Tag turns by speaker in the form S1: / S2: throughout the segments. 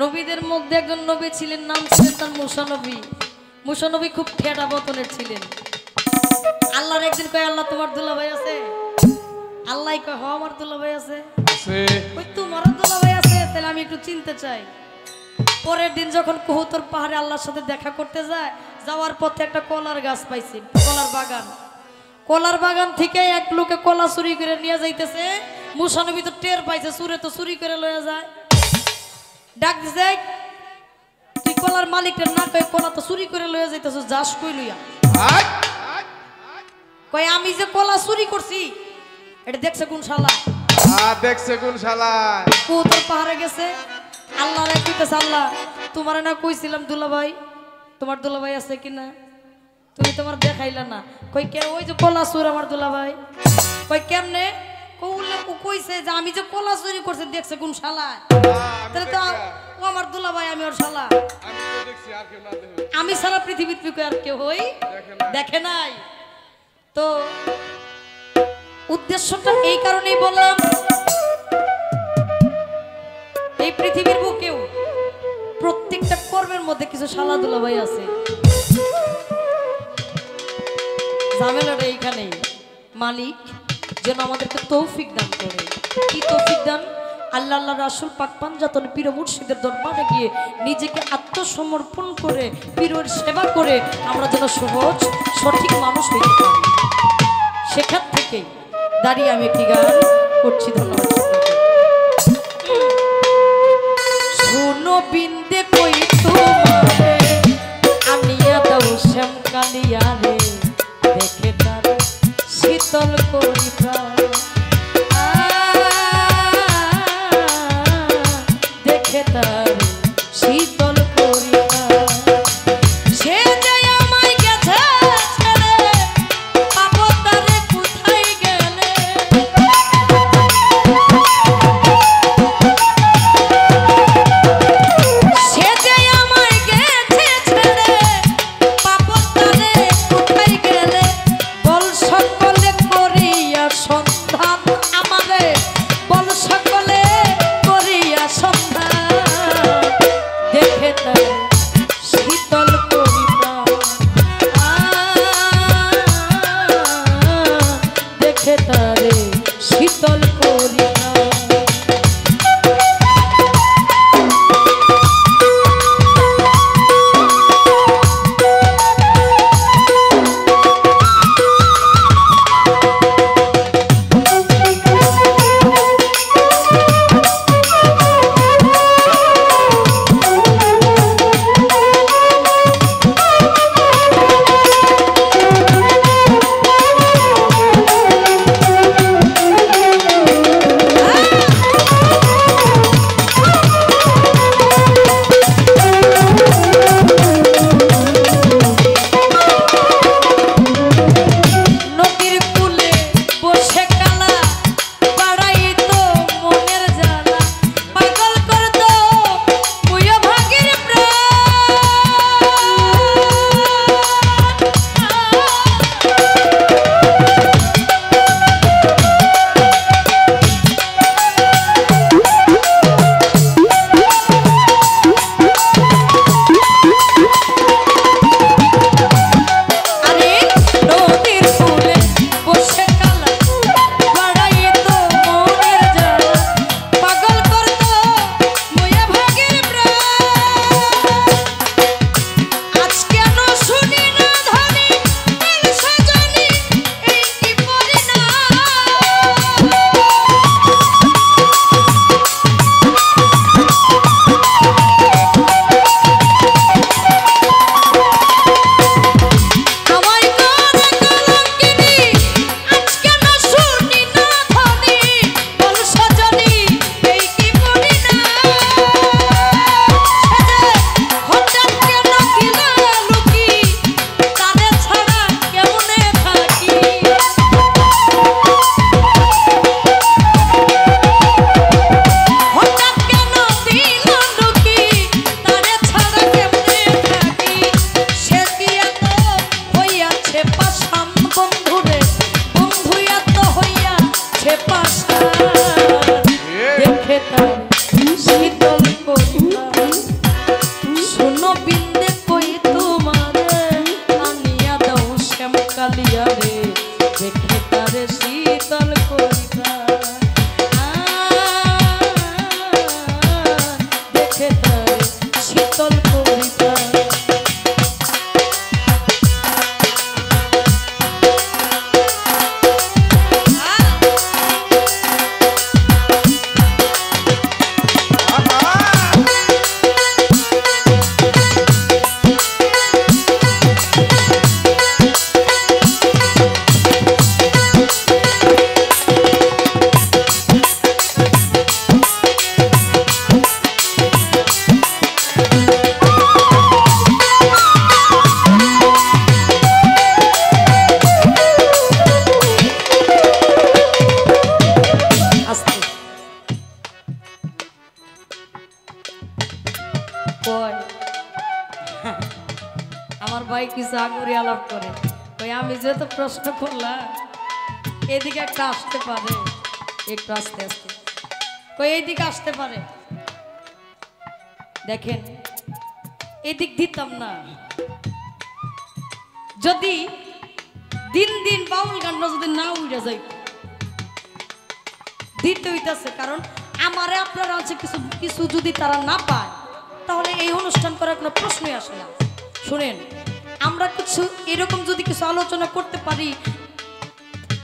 S1: নবীদের মধ্যে একজন নবী ছিলেন, নাম ছিলেন তার মুসা নবী। মুসা নবী খুব ঠেটা বতনের ছিলেন। আল্লাহর একদিন কয়, আল্লাহ তোমার দুলাভাই আছে? আল্লাহ কয়, হ আমার দুলাভাই আছে। ওই তোমার দুলাভাই আছে, তাহলে আমি একটু চিনতে চাই। পরের দিন যখন কহুতর পাহাড়ে আল্লাহর সাথে দেখা করতে যায়, যাওয়ার পথে একটা কলার গাছ পাইছি, কলার বাগান। কলার বাগান থেকে এক লোকে কলা চুরি করে নিয়ে যাইতেছে। মুসা নবী তো টের পাইছে, চুরে তো চুরি করে লয়ে যায়। ডাক দিছে, তুই কলার মালিকের না কয়ে কলা তো চুরি করে লয়ে যাইতেছ, যাস কই লইয়া? কয় আমি যে কলা চুরি করছি এটা দেখছে কোন শালা?
S2: দেখছে কোন শালা?
S1: কহুতর পাহাড়ে গেছে, আল্লাহ রে কইতেছে, আল্লাহ তোমার না কইছিলাম দুলাভাই, তোমার দুলাভাই আছে কিনা, তুমি তোমার দেখাইলা না। কই কে? ওই যে কলা চুর আমার দুলাভাই। কই কেমনে? কইছে যে আমি যে কলা চুরি করছে দেখছে কোন শালা? তাহলে তো ও আমার দুলাভাই, আমি ওর শালা। আমি সারা পৃথিবীতে আর কেউ হই দেখে নাই। তো উদ্দেশ্যটা এই কারণেই বললাম, এই পৃথিবীর বুকেও প্রত্যেকটা কর্মের মধ্যে কিছু শালা দুলাভাই আছে। ঝামেলাটা এইখানেই, মালিক যেন আমাদেরকে তৌফিক দান করে। কি তৌফিক দান? আল্লাহ আল্লাহ রাসূল পাক পাঞ্জাতন পীর মুর্শিদের দরবারে গিয়ে নিজেকে আত্মসমর্পণ করে পীরের সেবা করে আমরা যেন সহজ সঠিক মানুষ হইতে পারি। সেখান থেকে দাঁড়িয়ে আমি একটি গান করছি। ধন্যবাদ। শোনো বিন্দে কই তোমারে আনিয়া দাও শ্যাম কালিয়া রে, দেখে তার শীতল করি প্রাণ, দেখে তার শীতল করি প্রাণ। সে যে আমায় গেছে ছেড়ে, পাবো তারে কোথায় গেলে? সে যে আমায় গেছে ছেড়ে, পাবো তারে কোথায় গেলে? বল সকলে করিয়া সন্ধান আমারে, বল সকলে করিয়া সন্ধান। কয় আমার ভাই কিছু আগুরি আলাপ করে ওই আমি যেহেতু প্রশ্ন করলাম এদিকে একটা আসতে পারে একটু আস্তে আস্তে কই এইদিকে আসতে পারে দেখেন এদিক দিতাম না যদি দিন দিন বাউল গানটা যদি না উঠে যাই দিতে হইতেছে কারণ আমারে আপনারা আছে কিছু কিছু যদি তারা না পায় তাহলে এই অনুষ্ঠান করার কোনো প্রশ্নই আসে না শুনেন আমরা কিছু এরকম যদি কিছু আলোচনা করতে পারি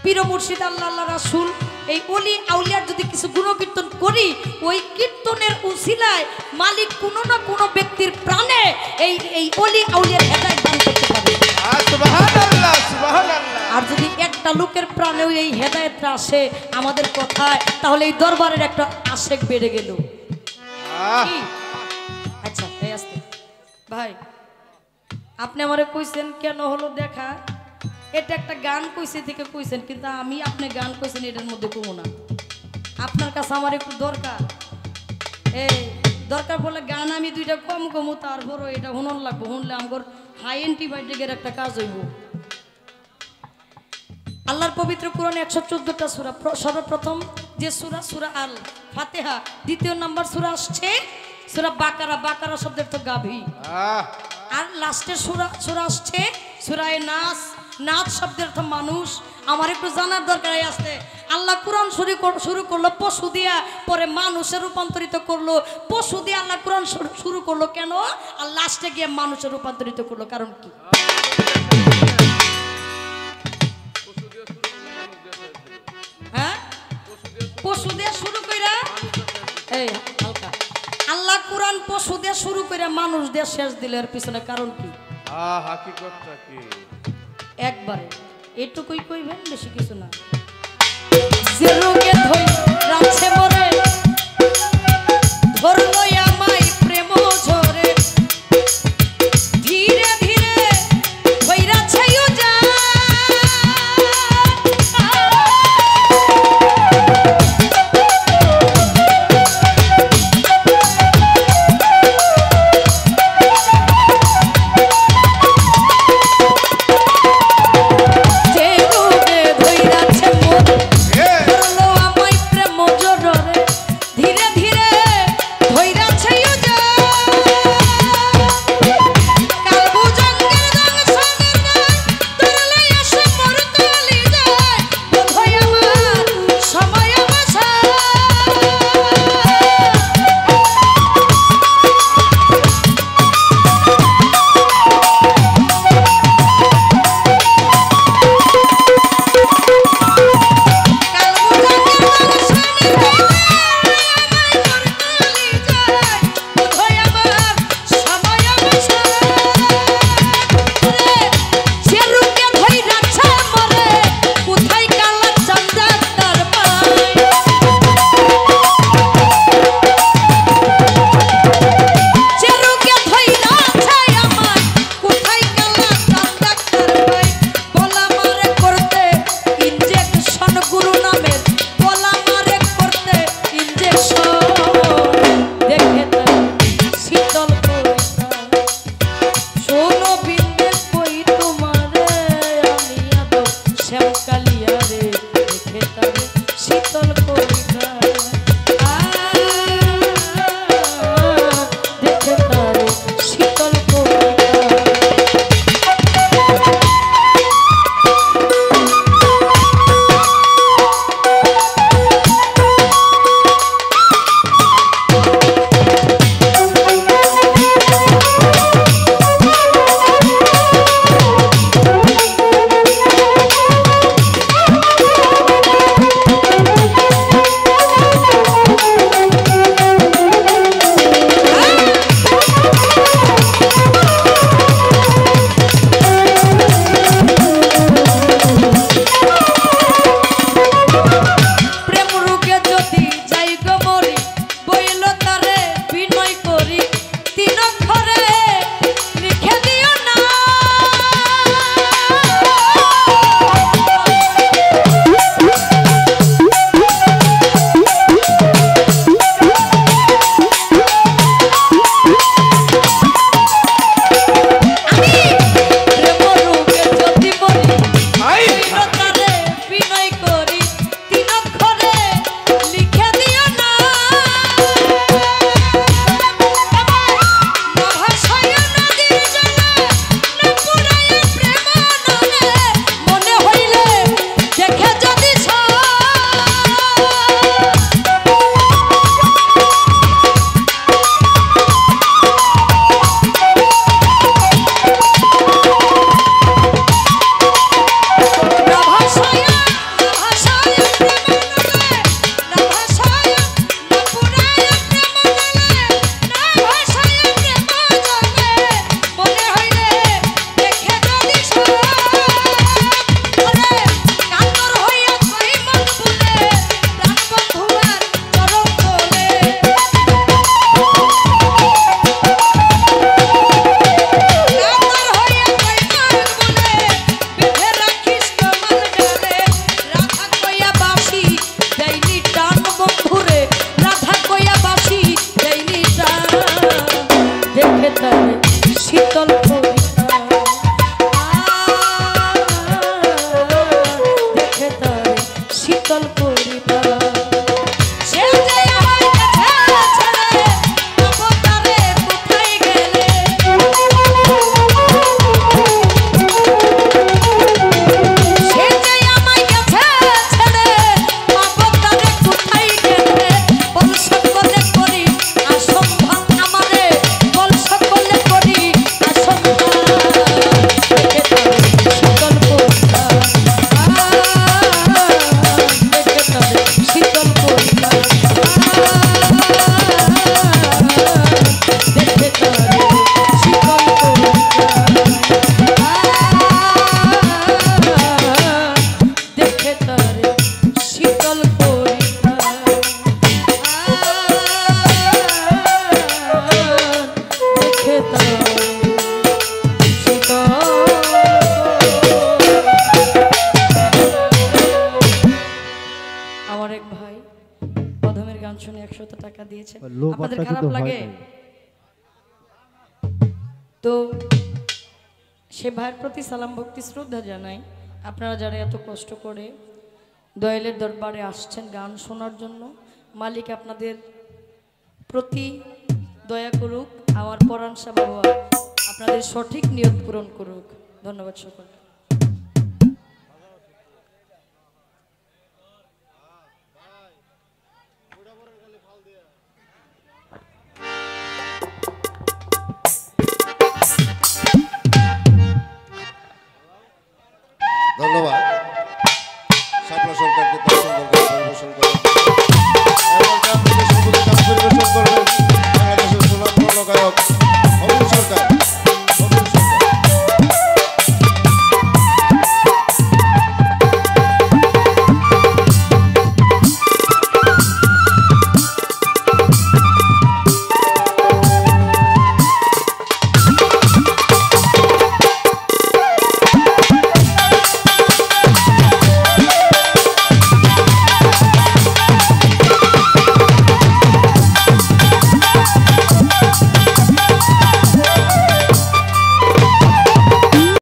S1: পীর মুর্শিদ আল্লাহ আল্লাহ রাসূল এই অলি আউলিয়ার যদি কিছু গুণকীর্তন করি ওই কীর্তনের উসিলায় মালিক কোনো না কোনো ব্যক্তির প্রাণে এই এই অলি আউলিয়ার হেদায়েত দান করতে পারে
S2: সুবহানাল্লাহ সুবহানাল্লাহ
S1: আর যদি একটা লোকের প্রাণেও এই হেদায়েতটা আসে আমাদের কথায় তাহলে এই দরবারের একটা আশেক বেড়ে গেল কি আচ্ছা এই আসতে ভাই আপনি আমারে কইছেন কেন হলো দেখা এটা একটা গান কইছে থেকে কইছেন কিন্তু আমি আপনি গান কইছেন এটার মধ্যে কমো না আপনার কাছে আমার একটু দরকার এই দরকার বলে গান আমি দুইটা কম কমু তারপরও এটা শুনন লাগবো শুনলে আমার হাই অ্যান্টিবায়োটিকের একটা কাজ হইব আল্লাহর পবিত্র কোরআনে 114টা সূরা সর্বপ্রথম যে সূরা সূরা আল ফাতিহা দ্বিতীয় নাম্বার সূরা আসছে সূরা বাকারা বাকারা শব্দের তো গাভী আর লাস্টের সূরা আসছে সূরা নাস নাচ শব্দের অর্থ মানুষ আমার একটু জানার দরকার আছে আল্লাহ কোরআন শুরু করলো পশু দিয়া পরে মানুষে রূপান্তরিত করলো পশু দিয়ে আল্লাহ কোরআন শুরু করলো কেন আর লাস্টে গিয়ে মানুষে রূপান্তরিত করলো কারণ কি হ্যাঁ পশু দিয়ে শুরু কইরা এই হালকা আল্লাহ কোরআন পশু দিয়ে শুরু কইরা মানুষ দিয়ে শেষ দিলে এর পিছনে কারণ কি
S2: হাকিকতটা কি
S1: একবারে এটুকুই কইবেন বেশি কিছু না যে রোগে ধই রাখছে মরে ধরলো আমায় প্রেম ঝরে ধীরে ধীরে কইরা ছাইও যা যে রোগে ধই রাখছে মরে ধরলো আমায় প্রেম ঝরে দিয়েছেন,
S3: লোপারটা
S1: আপনাদের
S3: শুধু
S1: খারাপ
S3: হয়
S1: লাগে?
S3: নাই।
S1: তো সে ভাইয়ের প্রতি সালাম ভক্তি শ্রদ্ধা জানাই। আপনারা যারা এত কষ্ট করে দয়ালের দরবারে আসছেন গান শোনার জন্য, মালিক আপনাদের প্রতি দয়া করুক, আমার পরাণ শাহ বাবা আপনাদের সঠিক নিয়ত পূরণ করুক। ধন্যবাদ সকল।